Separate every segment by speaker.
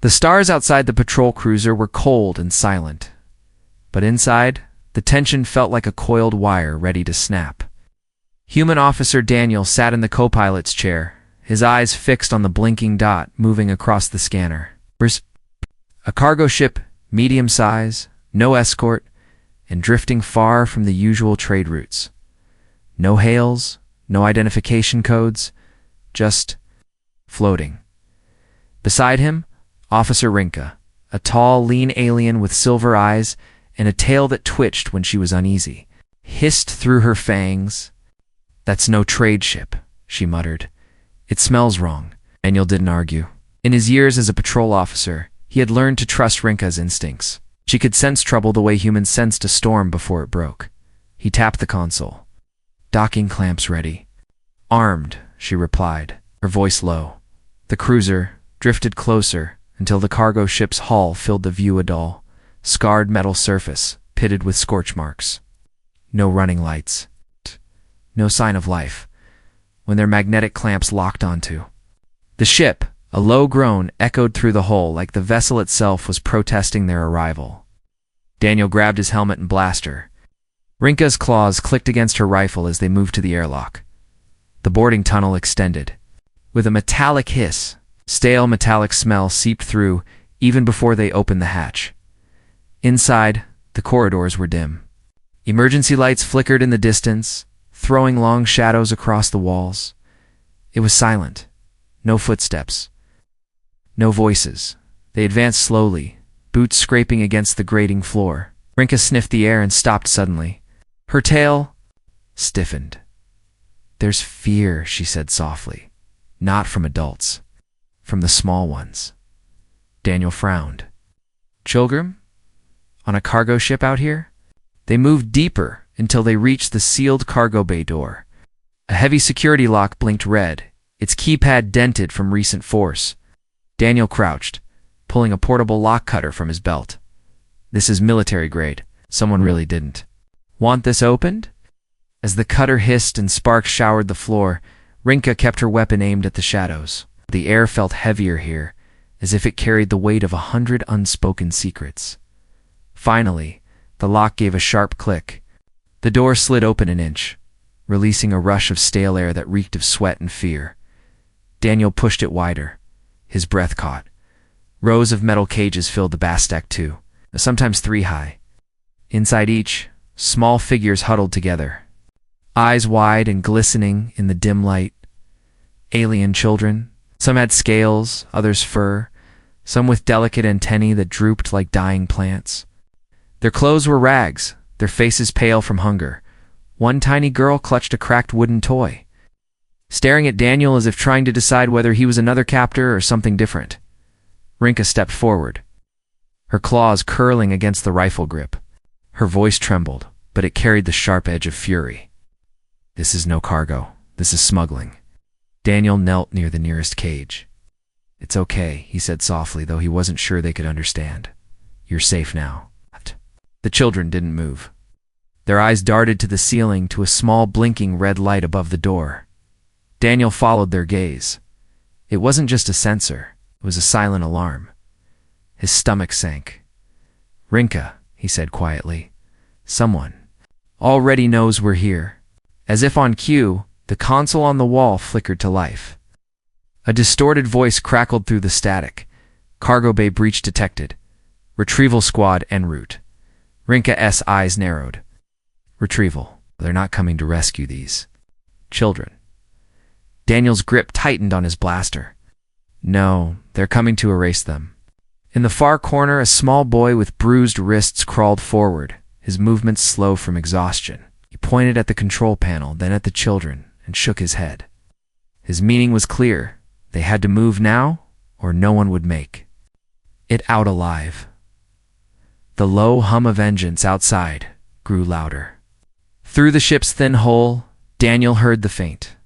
Speaker 1: The stars outside the patrol cruiser were cold and silent, but inside, the tension felt like a coiled wire ready to snap. Human Officer Daniel sat in the co-pilot's chair, his eyes fixed on the blinking dot moving across the scanner. A cargo ship, medium size, no escort, and drifting far from the usual trade routes. No hails, no identification codes, just floating. Beside him, Officer Rinka, a tall, lean alien with silver eyes and a tail that twitched when she was uneasy, hissed through her fangs. "That's no trade ship," she muttered. "It smells wrong." Daniel didn't argue. In his years as a patrol officer, he had learned to trust Rinka's instincts. She could sense trouble the way humans sensed a storm before it broke. He tapped the console. "Docking clamps ready." "Armed," she replied, her voice low. The cruiser drifted closer until the cargo ship's hull filled the view, a dull, scarred metal surface pitted with scorch marks. No running lights. No sign of life when their magnetic clamps locked onto. The ship, a low groan, echoed through the hull like the vessel itself was protesting their arrival. Daniel grabbed his helmet and blaster. Rinka's claws clicked against her rifle as they moved to the airlock. The boarding tunnel extended. With a metallic hiss, stale metallic smell seeped through even before they opened the hatch. Inside, the corridors were dim. Emergency lights flickered in the distance, throwing long shadows across the walls. It was silent. No footsteps. No voices. They advanced slowly, boots scraping against the grating floor. Rinka sniffed the air and stopped suddenly. Her tail stiffened. "There's fear," she said softly. "Not from adults. From the small ones." Daniel frowned. "Children? On a cargo ship out here?" They moved deeper until they reached the sealed cargo bay door. A heavy security lock blinked red, its keypad dented from recent force. Daniel crouched, pulling a portable lock cutter from his belt. "This is military grade. Someone really didn't. Want this opened?" As the cutter hissed and sparks showered the floor, Rinka kept her weapon aimed at the shadows. The air felt heavier here, as if it carried the weight of 100 unspoken secrets. Finally, the lock gave a sharp click. The door slid open an inch, releasing a rush of stale air that reeked of sweat and fear. Daniel pushed it wider. His breath caught. Rows of metal cages filled the Bastek 2, sometimes 3 high. Inside each, small figures huddled together, eyes wide and glistening in the dim light. Alien children. Some had scales, others fur, some with delicate antennae that drooped like dying plants. Their clothes were rags, their faces pale from hunger. One tiny girl clutched a cracked wooden toy, staring at Daniel as if trying to decide whether he was another captor or something different. Rinka stepped forward, her claws curling against the rifle grip. Her voice trembled, but it carried the sharp edge of fury. "This is no cargo. This is smuggling." Daniel knelt near the nearest cage. "It's okay," he said softly, though he wasn't sure they could understand. "You're safe now." The children didn't move. Their eyes darted to the ceiling, to a small blinking red light above the door. Daniel followed their gaze. It wasn't just a sensor, it was a silent alarm. His stomach sank. "Rinka," he said quietly, "someone already knows we're here." As if on cue, the console on the wall flickered to life. A distorted voice crackled through the static. "Cargo bay breach detected. Retrieval squad en route." Rinka's eyes narrowed. "Retrieval. They're not coming to rescue these children." Daniel's grip tightened on his blaster. "No, they're coming to erase them." In the far corner, a small boy with bruised wrists crawled forward, his movements slow from exhaustion. He pointed at the control panel, then at the children, and shook his head. His meaning was clear. They had to move now, or no one would make it out alive. The low hum of engines outside grew louder. Through the ship's thin hull, Daniel heard the faint,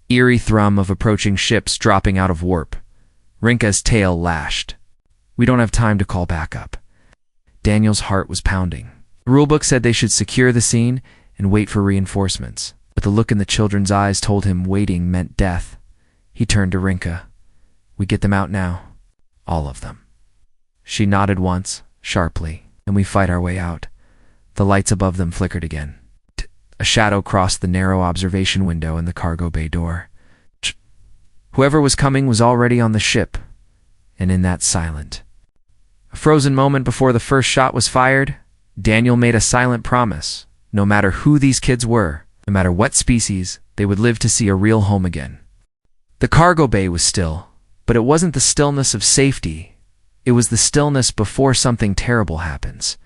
Speaker 1: eerie thrum of approaching ships dropping out of warp. Rinka's tail lashed. "We don't have time to call backup." Daniel's heart was pounding. The rulebook said they should secure the scene and wait for reinforcements, but the look in the children's eyes told him waiting meant death. He turned to Rinka. "We get them out now. All of them." She nodded once, sharply, and we fight our way out. The lights above them flickered again. A shadow crossed the narrow observation window in the cargo bay door. Whoever was coming was already on the ship, and in that silent. A frozen moment before the first shot was fired, Daniel made a silent promise. No matter who these kids were, no matter what species, they would live to see a real home again. The cargo bay was still, but it wasn't the stillness of safety. It was the stillness before something terrible happens.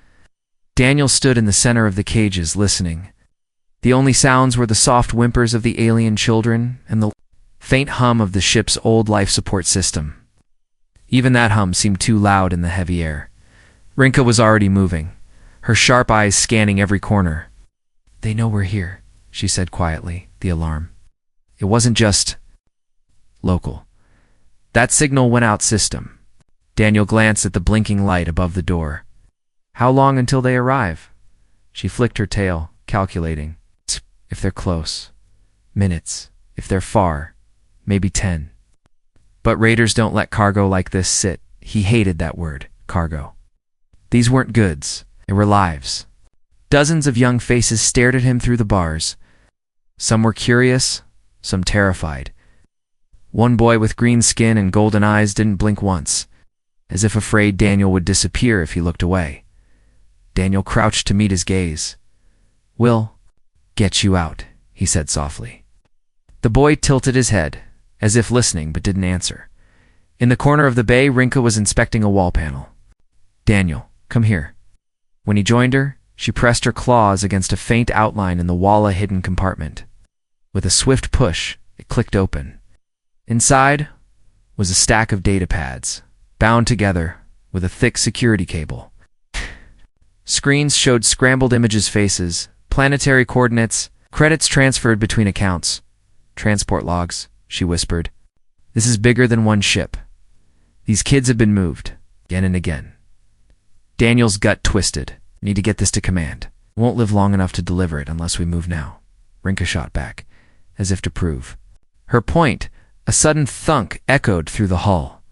Speaker 1: Daniel stood in the center of the cages, listening. The only sounds were the soft whimpers of the alien children and the faint hum of the ship's old life support system. Even that hum seemed too loud in the heavy air. Rinka was already moving, her sharp eyes scanning every corner. "They know we're here," she said quietly, the alarm. It wasn't just local. That signal went out system. Daniel glanced at the blinking light above the door. "How long until they arrive?" She flicked her tail, calculating. "If they're close. Minutes. If they're far. Maybe 10. But raiders don't let cargo like this sit. He hated that word, cargo. These weren't goods. They were lives. Dozens of young faces stared at him through the bars. Some were curious, some terrified. One boy with green skin and golden eyes didn't blink once, as if afraid Daniel would disappear if he looked away. Daniel crouched to meet his gaze. "We'll get you out," he said softly. The boy tilted his head, as if listening but didn't answer. In the corner of the bay, Rinka was inspecting a wall panel. "Daniel, come here." When he joined her, she pressed her claws against a faint outline in the walla-hidden compartment. With a swift push, it clicked open. Inside was a stack of data pads, bound together with a thick security cable. Screens showed scrambled images, faces, planetary coordinates, credits transferred between accounts. "Transport logs," she whispered. "This is bigger than one ship. These kids have been moved, again and again." Daniel's gut twisted. "Need to get this to command. Won't live long enough to deliver it unless we move now." Rinka shot back, as if to prove her point. A sudden thunk echoed through the hull.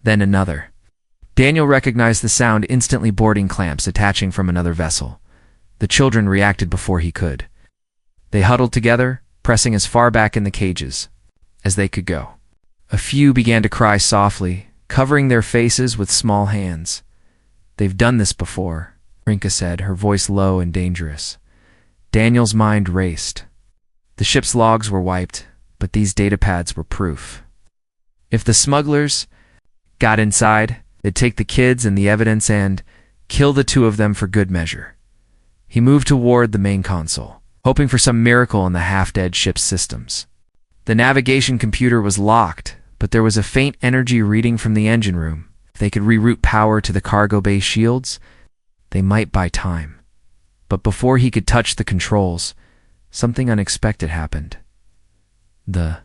Speaker 1: Then another. Daniel recognized the sound, instantly boarding clamps attaching from another vessel. The children reacted before he could. They huddled together, pressing as far back in the cages as they could go. A few began to cry softly, covering their faces with small hands. "They've done this before," Rinka said, her voice low and dangerous. Daniel's mind raced. The ship's logs were wiped, but these data pads were proof. If the smugglers got inside, they'd take the kids and the evidence and kill the two of them for good measure. He moved toward the main console, hoping for some miracle in the half-dead ship's systems. The navigation computer was locked, but there was a faint energy reading from the engine room. If they could reroute power to the cargo bay shields, they might buy time. But before he could touch the controls, something unexpected happened. The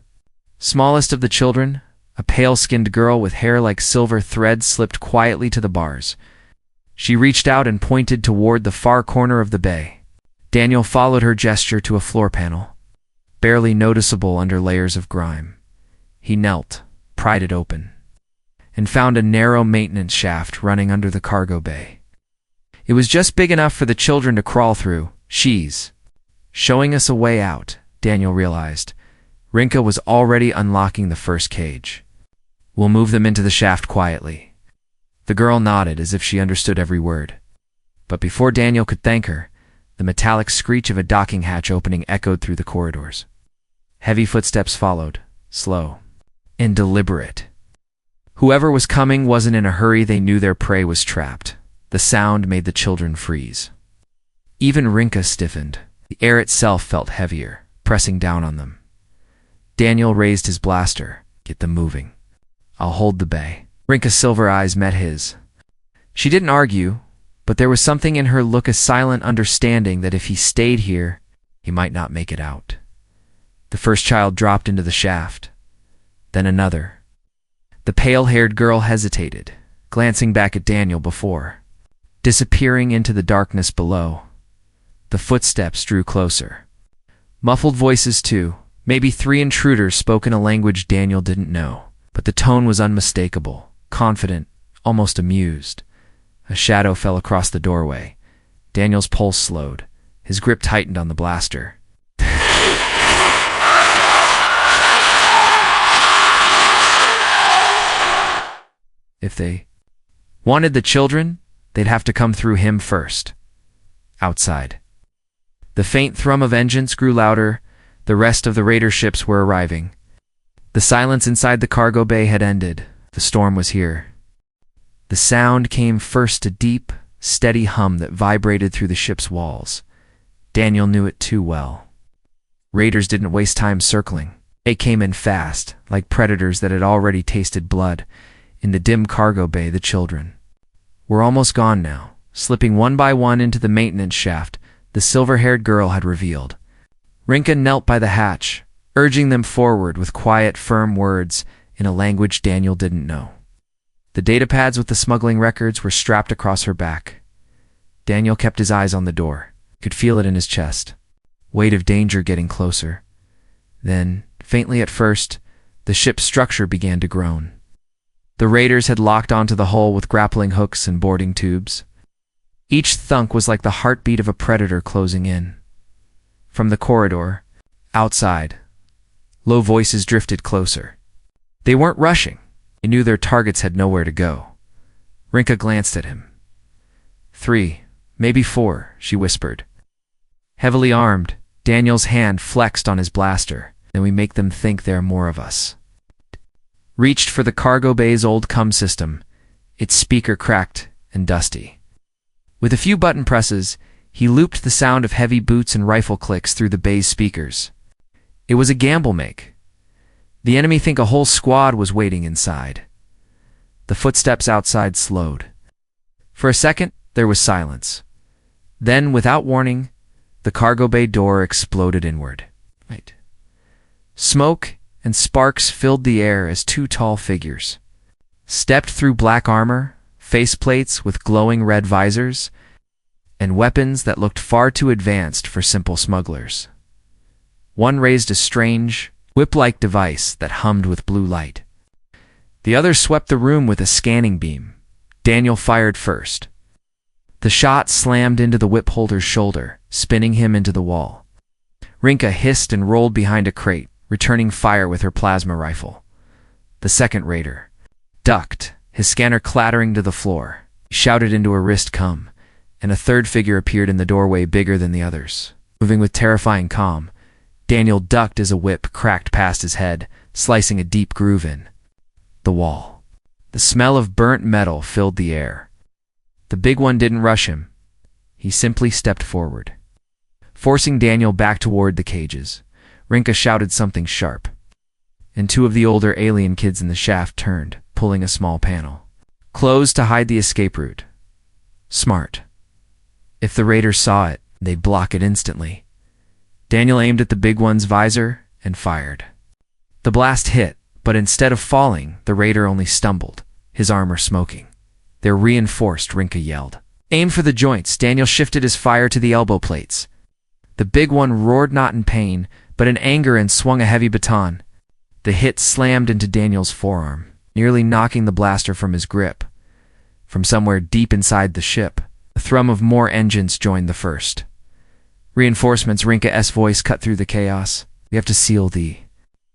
Speaker 1: smallest of the children, a pale-skinned girl with hair like silver thread, slipped quietly to the bars. She reached out and pointed toward the far corner of the bay. Daniel followed her gesture to a floor panel, barely noticeable under layers of grime. He knelt, pried it open, and found a narrow maintenance shaft running under the cargo bay. It was just big enough for the children to crawl through. "She's showing us a way out," Daniel realized. Rinka was already unlocking the first cage. "We'll move them into the shaft quietly." The girl nodded as if she understood every word. But before Daniel could thank her, the metallic screech of a docking hatch opening echoed through the corridors. Heavy footsteps followed, slow and deliberate. Whoever was coming wasn't in a hurry. They knew their prey was trapped. The sound made the children freeze. Even Rinka stiffened. The air itself felt heavier, pressing down on them. Daniel raised his blaster. "Get them moving. I'll hold the bay." Rinka's silver eyes met his. She didn't argue, but there was something in her look, a silent understanding that if he stayed here, he might not make it out. The first child dropped into the shaft, then another. The pale-haired girl hesitated, glancing back at Daniel before disappearing into the darkness below. The footsteps drew closer. Muffled voices too. Maybe 3 intruders spoke in a language Daniel didn't know, but the tone was unmistakable, confident, almost amused. A shadow fell across the doorway. Daniel's pulse slowed. His grip tightened on the blaster. If they wanted the children, they'd have to come through him first. Outside. The faint thrum of engines grew louder. The rest of the raider ships were arriving. The silence inside the cargo bay had ended. The storm was here. The sound came first, a deep, steady hum that vibrated through the ship's walls. Daniel knew it too well. Raiders didn't waste time circling. They came in fast, like predators that had already tasted blood. In the dim cargo bay, the children were almost gone now. Slipping one by one into the maintenance shaft, the silver-haired girl had revealed. Rinka knelt by the hatch, urging them forward with quiet, firm words in a language Daniel didn't know. The datapads with the smuggling records were strapped across her back. Daniel kept his eyes on the door. He could feel it in his chest. Weight of danger getting closer. Then, faintly at first, the ship's structure began to groan. The raiders had locked onto the hull with grappling hooks and boarding tubes. Each thunk was like the heartbeat of a predator closing in. From the corridor, outside, low voices drifted closer. They weren't rushing. They knew their targets had nowhere to go. Rinka glanced at him. 3, maybe 4, she whispered. Heavily armed, Daniel's hand flexed on his blaster. Then we make them think there are more of us. Reached for the cargo bay's old cum system, its speaker cracked and dusty. With a few button presses, he looped the sound of heavy boots and rifle clicks through the bay's speakers. It was a gamble make. The enemy think a whole squad was waiting inside. The footsteps outside slowed. For a second, there was silence. Then, without warning, the cargo bay door exploded inward. Smoke and sparks filled the air as 2 tall figures stepped through black armor, faceplates with glowing red visors, and weapons that looked far too advanced for simple smugglers. One raised a strange, whip-like device that hummed with blue light. The other swept the room with a scanning beam. Daniel fired first. The shot slammed into the whip holder's shoulder, spinning him into the wall. Rinka hissed and rolled behind a crate, returning fire with her plasma rifle. The second raider ducked, his scanner clattering to the floor. He shouted into a wrist cum, and a third figure appeared in the doorway bigger than the others. Moving with terrifying calm, Daniel ducked as a whip cracked past his head, slicing a deep groove in the wall. The smell of burnt metal filled the air. The big one didn't rush him. He simply stepped forward, forcing Daniel back toward the cages. Rinka shouted something sharp, and 2 of the older alien kids in the shaft turned, pulling a small panel closed to hide the escape route. Smart. If the raiders saw it, they'd block it instantly. Daniel aimed at the big one's visor and fired. The blast hit, but instead of falling, the raider only stumbled, his armor smoking. "They're reinforced," Rinka yelled. "Aim for the joints." Daniel shifted his fire to the elbow plates. The big one roared, not in pain, but in anger, and swung a heavy baton. The hit slammed into Daniel's forearm, nearly knocking the blaster from his grip. From somewhere deep inside the ship, the thrum of more engines joined the first. "Reinforcements," Rinka's voice cut through the chaos. "We have to seal the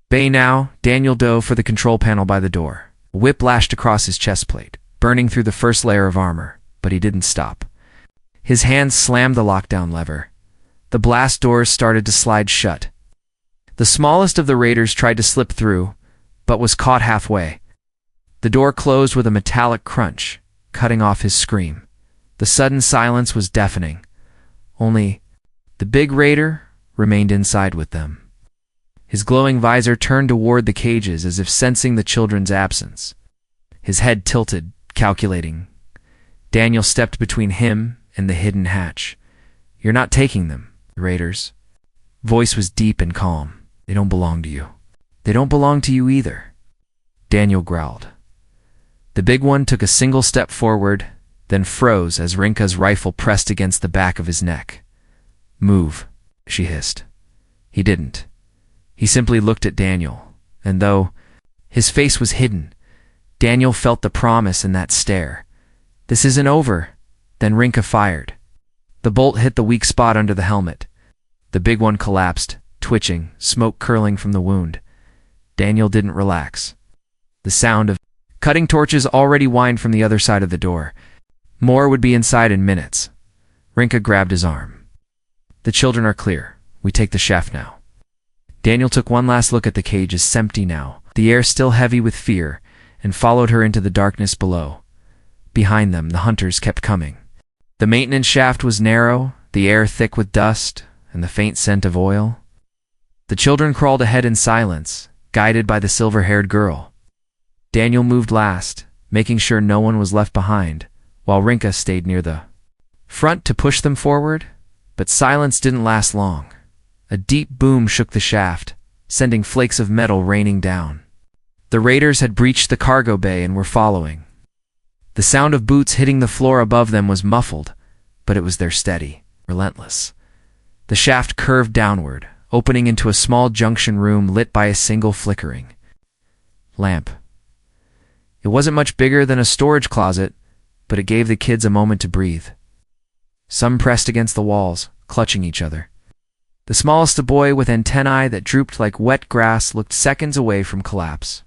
Speaker 1: bay now." Daniel dove for the control panel by the door. A whip lashed across his chest plate, burning through the first layer of armor, but he didn't stop. His hand slammed the lockdown lever. The blast doors started to slide shut. The smallest of the raiders tried to slip through, but was caught halfway. The door closed with a metallic crunch, cutting off his scream. The sudden silence was deafening. Only the big raider remained inside with them. His glowing visor turned toward the cages as if sensing the children's absence. His head tilted, calculating. Daniel stepped between him and the hidden hatch. "You're not taking them, raiders." Voice was deep and calm. "They don't belong to you. They don't belong to you either." Daniel growled. The big one took a single step forward, then froze as Rinka's rifle pressed against the back of his neck. "Move," she hissed. He didn't. He simply looked at Daniel, and though his face was hidden, Daniel felt the promise in that stare. This isn't over. Then Rinka fired. The bolt hit the weak spot under the helmet. The big one collapsed, twitching, smoke curling from the wound. Daniel didn't relax. The sound of cutting torches already whined from the other side of the door. More would be inside in minutes. Rinka grabbed his arm. The children are clear. We take the shaft now. Daniel took one last look at the cage as empty now, the air still heavy with fear, and followed her into the darkness below. Behind them, the hunters kept coming. The maintenance shaft was narrow, the air thick with dust, and the faint scent of oil. The children crawled ahead in silence, guided by the silver-haired girl. Daniel moved last, making sure no one was left behind, while Rinka stayed near the front to push them forward. But silence didn't last long. A deep boom shook the shaft, sending flakes of metal raining down. The raiders had breached the cargo bay and were following. The sound of boots hitting the floor above them was muffled, but it was their steady, relentless. The shaft curved downward, opening into a small junction room lit by a single flickering lamp. It wasn't much bigger than a storage closet, but it gave the kids a moment to breathe. Some pressed against the walls, clutching each other. The smallest, a boy with antennae that drooped like wet grass, looked seconds away from collapse.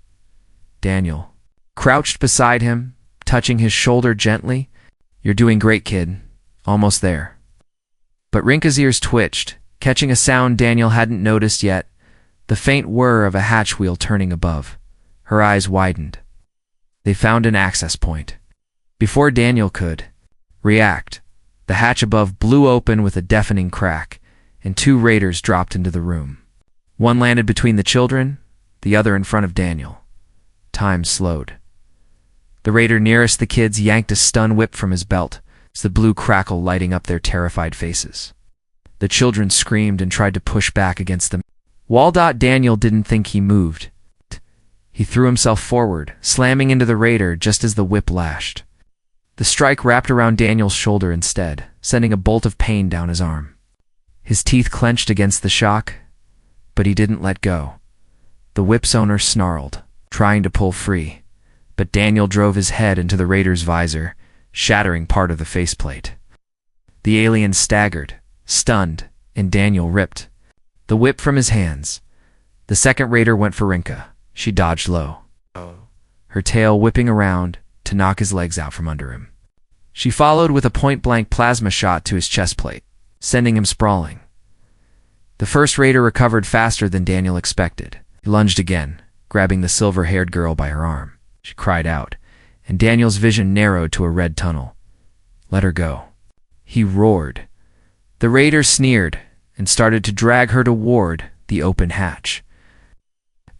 Speaker 1: Daniel crouched beside him, touching his shoulder gently. "You're doing great, kid. Almost there." But Rinka's ears twitched, catching a sound Daniel hadn't noticed yet, the faint whir of a hatch wheel turning above. Her eyes widened. They found an access point. Before Daniel could react, the hatch above blew open with a deafening crack, and two raiders dropped into the room. One landed between the children, the other in front of Daniel. Time slowed. The raider nearest the kids yanked a stun whip from his belt, the blue crackle lighting up their terrified faces. The children screamed and tried to push back against them. Daniel didn't think he moved. He threw himself forward, slamming into the raider just as the whip lashed. The strike wrapped around Daniel's shoulder instead, sending a bolt of pain down his arm. His teeth clenched against the shock, but he didn't let go. The whip's owner snarled, trying to pull free, but Daniel drove his head into the raider's visor, shattering part of the faceplate. The alien staggered, stunned, and Daniel ripped the whip from his hands. The second raider went for Rinka. She dodged low, her tail whipping around to knock his legs out from under him. She followed with a point-blank plasma shot to his chest plate, sending him sprawling. The first raider recovered faster than Daniel expected. He lunged again, grabbing the silver-haired girl by her arm. She cried out, and Daniel's vision narrowed to a red tunnel. "Let her go," he roared. The raider sneered and started to drag her toward the open hatch.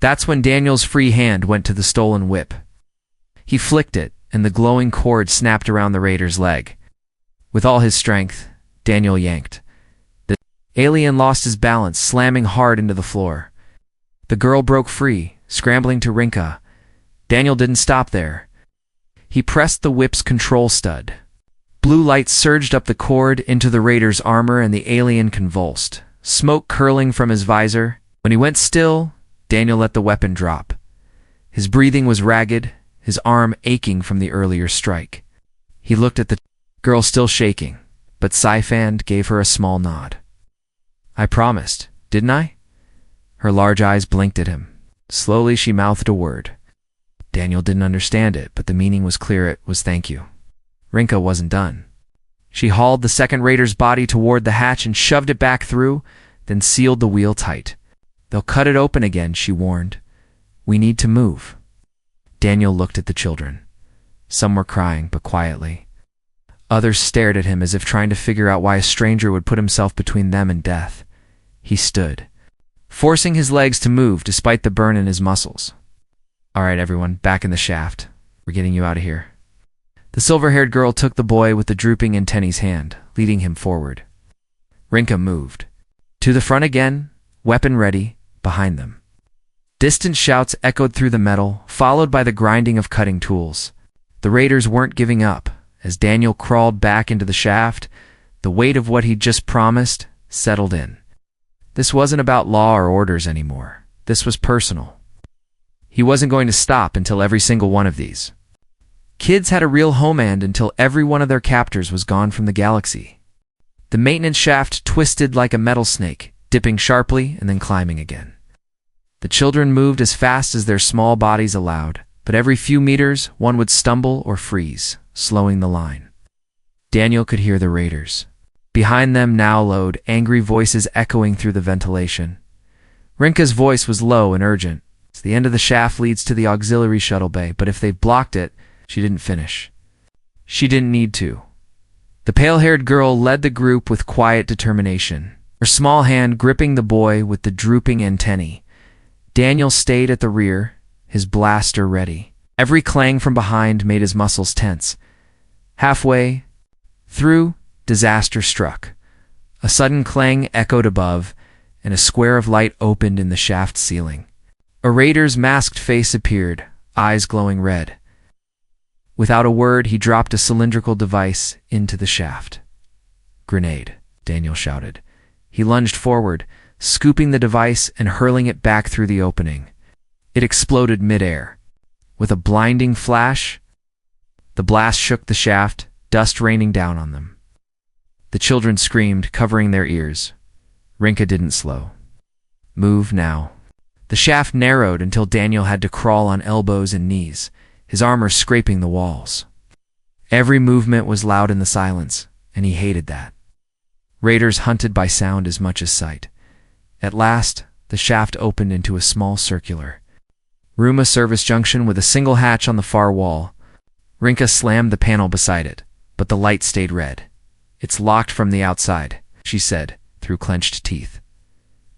Speaker 1: That's when Daniel's free hand went to the stolen whip. He flicked it, and the glowing cord snapped around the raider's leg. With all his strength, Daniel yanked. The alien lost his balance, slamming hard into the floor. The girl broke free, scrambling to Rinka. Daniel didn't stop there. He pressed the whip's control stud. Blue light surged up the cord into the raider's armor, and the alien convulsed, smoke curling from his visor. When he went still, Daniel let the weapon drop. His breathing was ragged, his arm aching from the earlier strike. He looked at the girl still shaking, but Sci-Fan gave her a small nod. "I promised, didn't I?" Her large eyes blinked at him. Slowly she mouthed a word. Daniel didn't understand it, but the meaning was clear. It was thank you. Rinka wasn't done. She hauled the second raider's body toward the hatch and shoved it back through, then sealed the wheel tight. "They'll cut it open again," she warned. "We need to move." Daniel looked at the children. Some were crying, but quietly. Others stared at him as if trying to figure out why a stranger would put himself between them and death. He stood, forcing his legs to move despite the burn in his muscles. "All right, everyone, back in the shaft. We're getting you out of here." The silver-haired girl took the boy with the drooping antennae's hand, leading him forward. Rinka moved. To the front again, weapon ready, behind them. Distant shouts echoed through the metal, followed by the grinding of cutting tools. The raiders weren't giving up. As Daniel crawled back into the shaft, the weight of what he'd just promised settled in. This wasn't about law or orders anymore. This was personal. He wasn't going to stop until every single one of these kids had a real homeland, until every one of their captors was gone from the galaxy. The maintenance shaft twisted like a metal snake, dipping sharply and then climbing again. The children moved as fast as their small bodies allowed, but every few meters one would stumble or freeze, slowing the line. Daniel could hear the raiders. Behind them now lowed angry voices echoing through the ventilation. Rinka's voice was low and urgent. The end of the shaft leads to the auxiliary shuttle bay, but if they've blocked it, she didn't finish. She didn't need to. The pale-haired girl led the group with quiet determination, her small hand gripping the boy with the drooping antennae. Daniel stayed at the rear, his blaster ready. Every clang from behind made his muscles tense. Halfway through, disaster struck. A sudden clang echoed above, and a square of light opened in the shaft ceiling. A raider's masked face appeared, eyes glowing red. Without a word, he dropped a cylindrical device into the shaft. "Grenade," Daniel shouted. He lunged forward, scooping the device and hurling it back through the opening. It exploded midair. With a blinding flash, the blast shook the shaft, dust raining down on them. The children screamed, covering their ears. Rinka didn't slow. "Move now." The shaft narrowed until Daniel had to crawl on elbows and knees, his armor scraping the walls. Every movement was loud in the silence, and he hated that. Raiders hunted by sound as much as sight. At last, the shaft opened into a small circular room, a service junction with a single hatch on the far wall. Rinka slammed the panel beside it, but the light stayed red. "It's locked from the outside," she said, through clenched teeth.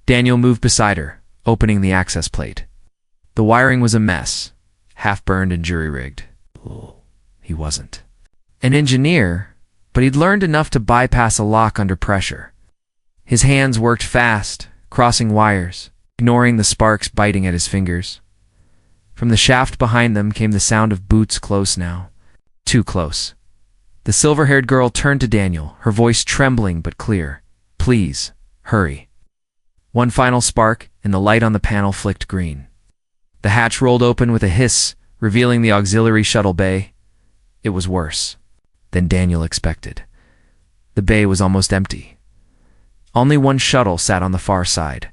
Speaker 1: Daniel moved beside her, opening the access plate. The wiring was a mess, half-burned and jury-rigged. He wasn't an engineer, but he'd learned enough to bypass a lock under pressure. His hands worked fast, crossing wires, ignoring the sparks biting at his fingers. From the shaft behind them came the sound of boots, close now. Too close. The silver-haired girl turned to Daniel, her voice trembling but clear. "Please, hurry." One final spark, and the light on the panel flicked green. The hatch rolled open with a hiss, revealing the auxiliary shuttle bay. It was worse than Daniel expected. The bay was almost empty. Only one shuttle sat on the far side.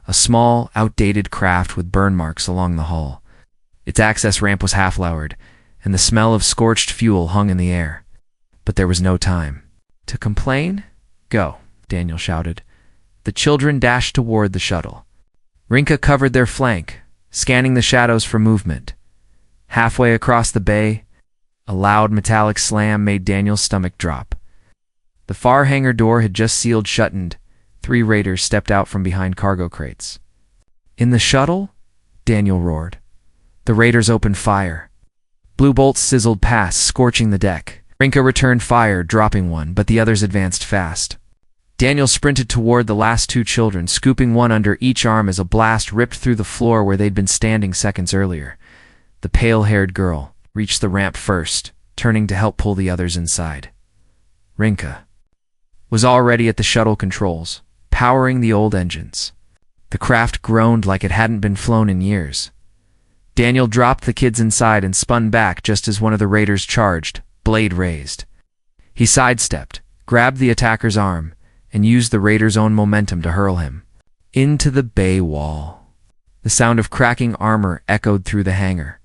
Speaker 1: A small, outdated craft with burn marks along the hull. Its access ramp was half-lowered, and the smell of scorched fuel hung in the air. But there was no time to complain. "Go," Daniel shouted. The children dashed toward the shuttle. Rinka covered their flank, scanning the shadows for movement. Halfway across the bay, a loud metallic slam made Daniel's stomach drop. The far hangar door had just sealed shut, and 3 raiders stepped out from behind cargo crates. "In the shuttle?" Daniel roared. The raiders opened fire. Blue bolts sizzled past, scorching the deck. Rinka returned fire, dropping one, but the others advanced fast. Daniel sprinted toward the last 2 children, scooping one under each arm as a blast ripped through the floor where they'd been standing seconds earlier. The pale-haired girl reached the ramp first, turning to help pull the others inside. Rinka was already at the shuttle controls, powering the old engines. The craft groaned like it hadn't been flown in years. Daniel dropped the kids inside and spun back just as one of the raiders charged, blade raised. He sidestepped, grabbed the attacker's arm, and used the raider's own momentum to hurl him into the bay wall. The sound of cracking armor echoed through the hangar.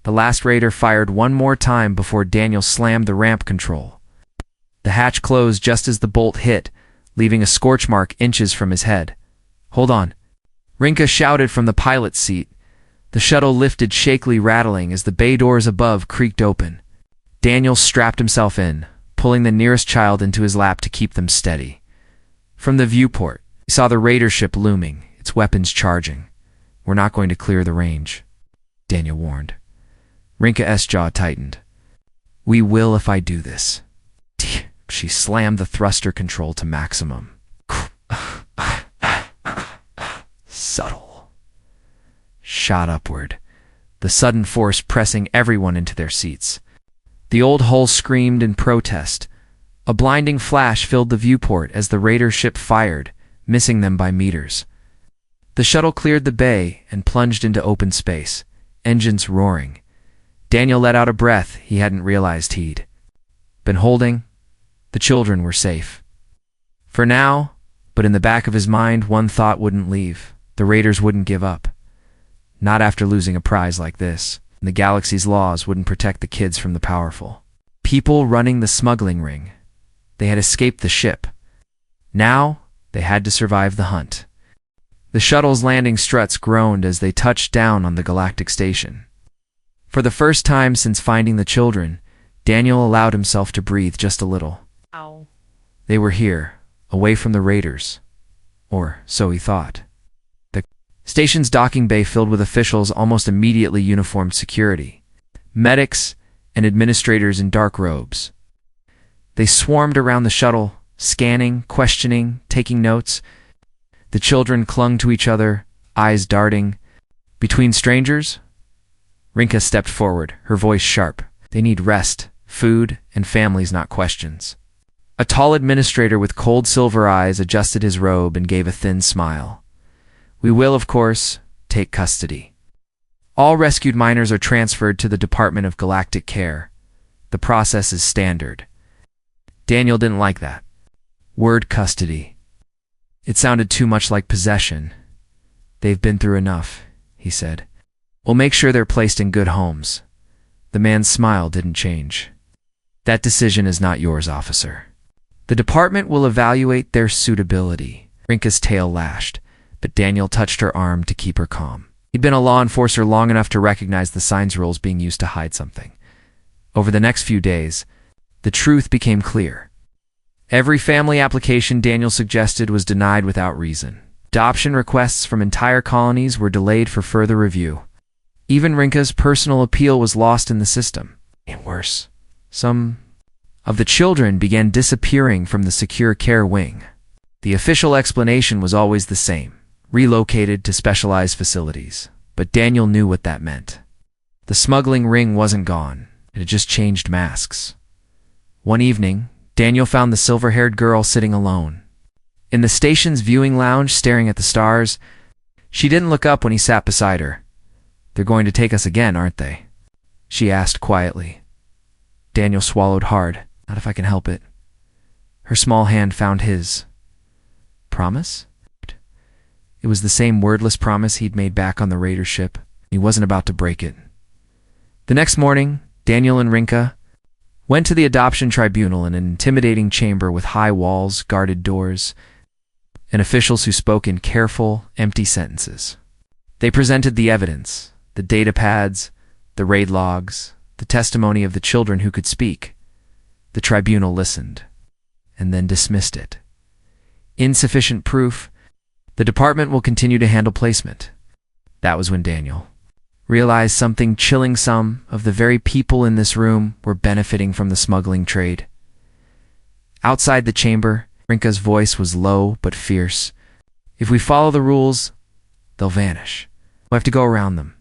Speaker 1: The last raider fired one more time before Daniel slammed the ramp control. The hatch closed just as the bolt hit, leaving a scorch mark inches from his head. "Hold on," Rinka shouted from the pilot's seat. The shuttle lifted, shakily rattling as the bay doors above creaked open. Daniel strapped himself in, pulling the nearest child into his lap to keep them steady. From the viewport, he saw the raider ship looming, its weapons charging. "We're not going to clear the range," Daniel warned. Rinka's jaw tightened. "We will if I do this." She slammed the thruster control to maximum. Subtle. Shot upward, the sudden force pressing everyone into their seats. The old hull screamed in protest. A blinding flash filled the viewport as the raider ship fired, missing them by meters. The shuttle cleared the bay and plunged into open space, engines roaring. Daniel let out a breath he hadn't realized he'd been holding. The children were safe. For now, but in the back of his mind, one thought wouldn't leave. The raiders wouldn't give up. Not after losing a prize like this. The galaxy's laws wouldn't protect the kids from the powerful. People running the smuggling ring. They had escaped the ship. Now, they had to survive the hunt. The shuttle's landing struts groaned as they touched down on the galactic station. For the first time since finding the children, Daniel allowed himself to breathe just a little.
Speaker 2: Ow.
Speaker 1: They were here, away from the raiders. Or so he thought. The station's docking bay filled with officials almost immediately uniformed security. Medics and administrators in dark robes. They swarmed around the shuttle, scanning, questioning, taking notes. The children clung to each other, eyes darting. Between strangers? Rinka stepped forward, her voice sharp. They need rest, food, and families, not questions. A tall administrator with cold silver eyes adjusted his robe and gave a thin smile. We will, of course, take custody. All rescued minors are transferred to the Department of Galactic Care. The process is standard. Daniel didn't like that word, custody. It sounded too much like possession. They've been through enough, he said. We'll make sure they're placed in good homes. The man's smile didn't change. That decision is not yours, officer. The department will evaluate their suitability. Rinka's tail lashed, but Daniel touched her arm to keep her calm. He'd been a law enforcer long enough to recognize the signs rules being used to hide something. Over the next few days, the truth became clear. Every family application Daniel suggested was denied without reason. Adoption requests from entire colonies were delayed for further review. Even Rinka's personal appeal was lost in the system. And worse, some of the children began disappearing from the secure care wing. The official explanation was always the same: relocated to specialized facilities. But Daniel knew what that meant. The smuggling ring wasn't gone. It had just changed masks. One evening, Daniel found the silver-haired girl sitting alone. In the station's viewing lounge, staring at the stars, she didn't look up when he sat beside her. They're going to take us again, aren't they? She asked quietly. Daniel swallowed hard. Not if I can help it. Her small hand found his. Promise? It was the same wordless promise he'd made back on the raider ship. He wasn't about to break it. The next morning, Daniel and Rinka went to the adoption tribunal in an intimidating chamber with high walls, guarded doors, and officials who spoke in careful, empty sentences. They presented the evidence, the data pads, the raid logs, the testimony of the children who could speak. The tribunal listened, and then dismissed it. Insufficient proof. The department will continue to handle placement. That was when Daniel realized something chilling. Some of the very people in this room were benefiting from the smuggling trade. Outside the chamber, Rinka's voice was low but fierce. If we follow the rules, they'll vanish. We'll have to go around them.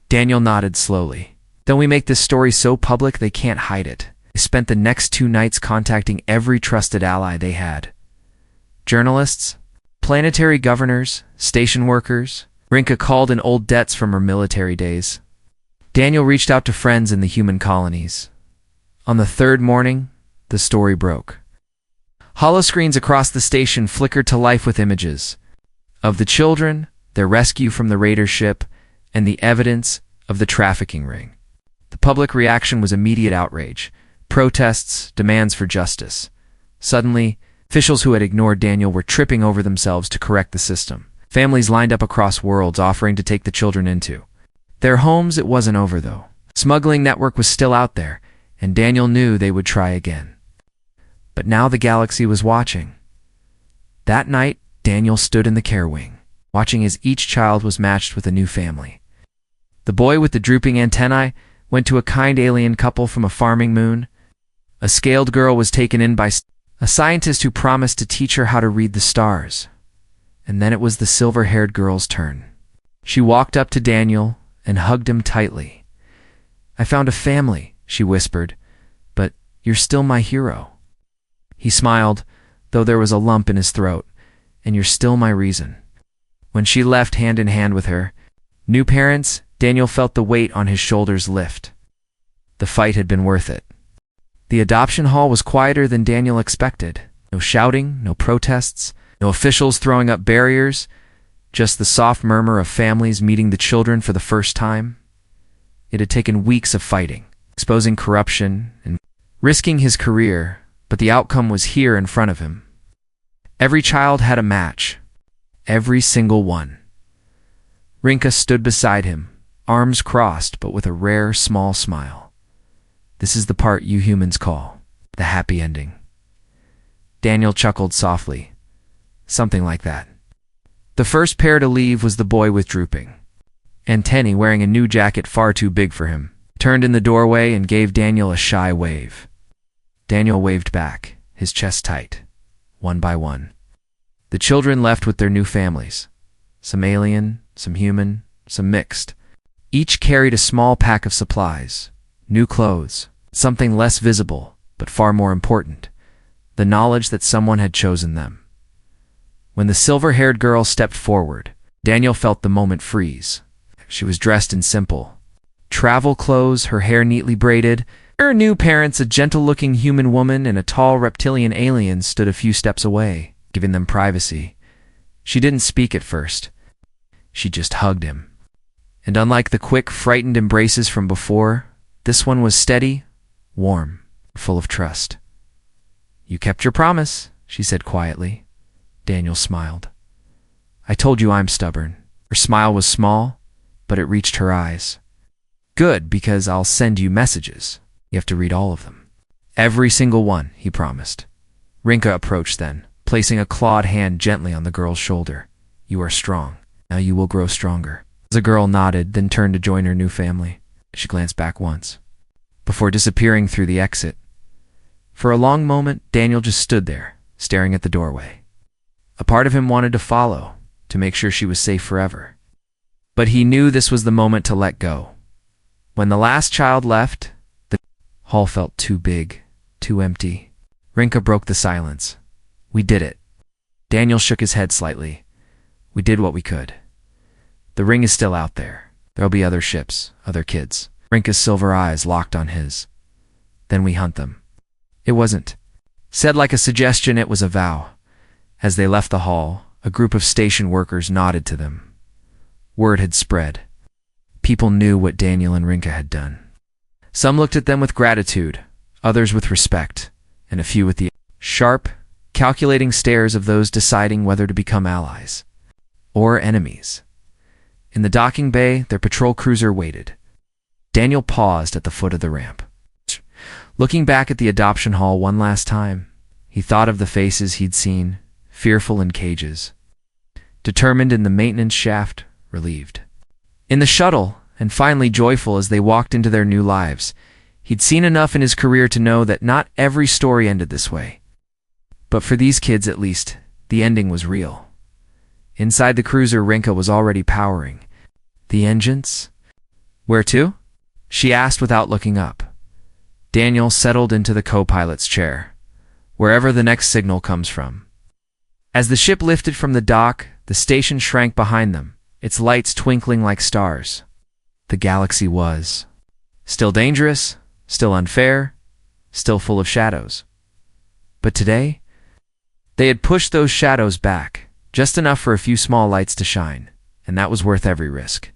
Speaker 1: Daniel nodded slowly. Then we make this story so public they can't hide it. They spent the next 2 nights contacting every trusted ally they had. Journalists, planetary governors, station workers. Rinka called in old debts from her military days. Daniel reached out to friends in the human colonies. On the 3rd morning, the story broke. Holoscreens across the station flickered to life with images of the children, their rescue from the raider ship, and the evidence of the trafficking ring. The public reaction was immediate outrage, protests, demands for justice. Suddenly, officials who had ignored Daniel were tripping over themselves to correct the system. Families lined up across worlds offering to take the children into their homes. It wasn't over, though. Smuggling network was still out there, and Daniel knew they would try again. But now the galaxy was watching. That night, Daniel stood in the care wing, watching as each child was matched with a new family. The boy with the drooping antennae went to a kind alien couple from a farming moon. A scaled girl was taken in by a scientist who promised to teach her how to read the stars. And then it was the silver-haired girl's turn. She walked up to Daniel and hugged him tightly. I found a family, she whispered, but you're still my hero. He smiled, though there was a lump in his throat, and you're still my reason. When she left hand in hand with her new parents, Daniel felt the weight on his shoulders lift. The fight had been worth it. The adoption hall was quieter than Daniel expected. No shouting, no protests, no officials throwing up barriers, just the soft murmur of families meeting the children for the first time. It had taken weeks of fighting, exposing corruption and risking his career, but the outcome was here in front of him. Every child had a match. Every single one. Rinka stood beside him, arms crossed but with a rare, small smile. This is the part you humans call the happy ending. Daniel chuckled softly. Something like that. The first pair to leave was the boy with drooping antennae, wearing a new jacket far too big for him, turned in the doorway and gave Daniel a shy wave. Daniel waved back, his chest tight, one by one. The children left with their new families. Some alien, some human, some mixed. Each carried a small pack of supplies, new clothes, something less visible, but far more important, the knowledge that someone had chosen them. When the silver-haired girl stepped forward, Daniel felt the moment freeze. She was dressed in simple travel clothes, her hair neatly braided. Her new parents, a gentle-looking human woman and a tall reptilian alien, stood a few steps away, giving them privacy. She didn't speak at first. She just hugged him. And unlike the quick, frightened embraces from before, this one was steady, warm, full of trust. "You kept your promise," she said quietly. Daniel smiled. "I told you I'm stubborn." Her smile was small, but it reached her eyes. "Good, because I'll send you messages. You have to read all of them." "Every single one," he promised. Rinka approached then, placing a clawed hand gently on the girl's shoulder. "You are strong. Now you will grow stronger." The girl nodded, then turned to join her new family. She glanced back once, before disappearing through the exit. For a long moment, Daniel just stood there, staring at the doorway. A part of him wanted to follow, to make sure she was safe forever. But he knew this was the moment to let go. When the last child left, the hall felt too big, too empty. Rinka broke the silence. "We did it." Daniel shook his head slightly. "We did what we could. The ring is still out there. There'll be other ships, other kids." Rinka's silver eyes locked on his. "Then we hunt them." It wasn't said like a suggestion, it was a vow. As they left the hall, a group of station workers nodded to them. Word had spread. People knew what Daniel and Rinka had done. Some looked at them with gratitude, others with respect, and a few with the sharp, calculating stares of those deciding whether to become allies or enemies. In the docking bay, their patrol cruiser waited. Daniel paused at the foot of the ramp. Looking back at the adoption hall one last time, he thought of the faces he'd seen, fearful in cages, determined in the maintenance shaft, relieved in the shuttle, and finally joyful as they walked into their new lives. He'd seen enough in his career to know that not every story ended this way. But for these kids at least, the ending was real. Inside the cruiser, Rinka was already powering. "The engines? Where to?" she asked without looking up. Daniel settled into the co-pilot's chair. "Wherever the next signal comes from." As the ship lifted from the dock, the station shrank behind them, its lights twinkling like stars. The galaxy was still dangerous, still unfair, still full of shadows. But today, they had pushed those shadows back, just enough for a few small lights to shine, and that was worth every risk.